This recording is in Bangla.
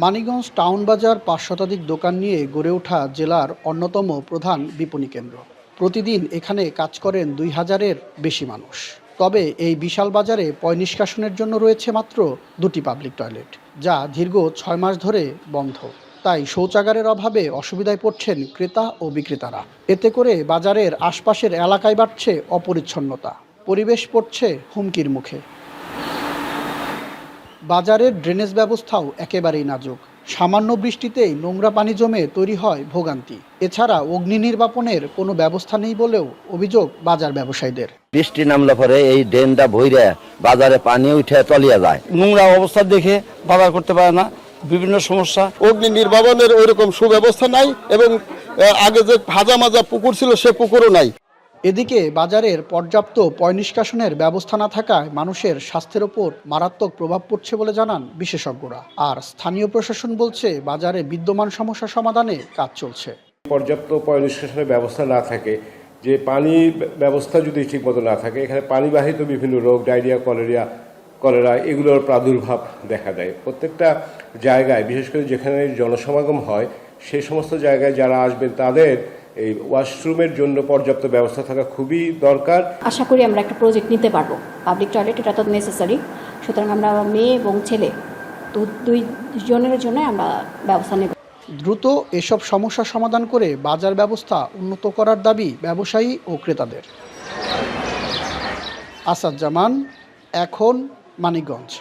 মানিকগঞ্জ টাউন বাজার ৫ শতাধিক দোকান নিয়ে গড়ে ওঠা জেলার অন্যতম প্রধান বিপণী কেন্দ্র। প্রতিদিন এখানে কাজ করেন ২,০০০-এর বেশি মানুষ। তবে এই বিশাল বাজারে পয় নিষ্কাশনের জন্য রয়েছে মাত্র ২টি পাবলিক টয়লেট, যা দীর্ঘ ৬ মাস ধরে বন্ধ। তাই শৌচাগারের অভাবে অসুবিধায় পড়ছেন ক্রেতা ও বিক্রেতারা। এতে করে বাজারের আশপাশের এলাকায় বাড়ছে অপরিচ্ছন্নতা, পরিবেশ পড়ছে হুমকির মুখে। বাজারের ড্রেনেজ ব্যবস্থাও একেবারেই নাজুক। সামান্য বৃষ্টিতেই নোংরা পানি জমে তৈরি হয় ভোগান্তি। এছাড়া অগ্নি নির্বাপনের কোনো ব্যবস্থা নেই বলেও অভিযোগ বাজার ব্যবসায়ীদের। বৃষ্টি নামলে পরে এই ড্রেনটা ভইরে বাজারে পানি উঠে তলিয়ে যায়। নোংরা অবস্থা দেখে বাজার করতে পারে না, বিভিন্ন সমস্যা। অগ্নি নির্বাপনের ওইরকম সুব্যবস্থা নাই এবং আগে যে ভাজা মাজা পুকুর ছিল সে পুকুরও নাই। এদিকে বাজারের পর্যাপ্ত পয় নিষ্কাশনের ব্যবস্থা না থাকায় মানুষের স্বাস্থ্যের ওপর মারাত্মক প্রভাব পড়ছে বলে জানান বিশেষজ্ঞরা। আর স্থানীয় প্রশাসন বলছে বাজারে বিদ্যমান সমস্যা সমাধানে কাজ চলছে। পর্যাপ্ত পয় নিষ্কাশনের ব্যবস্থা না থাকে, যে পানি ব্যবস্থা যদি ঠিকমতো না থাকে, এখানে পানিবাহিত বিভিন্ন রোগ, ডায়রিয়া, কলেরা এগুলোর প্রাদুর্ভাব দেখা দেয়। প্রত্যেকটা জায়গায়, বিশেষ করে যেখানে জনসমাগম হয় সেই সমস্ত জায়গায় যারা আসবেন তাদের এই ওয়াশরুমের জন্য পর্যাপ্ত ব্যবস্থা থাকা খুবই দরকার। আশা করি আমরা একটা প্রজেক্ট নিতে পারবো। পাবলিক টয়লেট এটা তো নেসেসারি, সুতরাং আমরা মেয়ে এবং ছেলে দুইজনের জন্য আমরা ব্যবস্থা নেব। দ্রুত এসব সমস্যা সমাধান করে বাজার ব্যবস্থা উন্নত করার দাবি ব্যবসায়ী ও ক্রেতাদের। আসাদ জামান, এখন, মানিকগঞ্জ।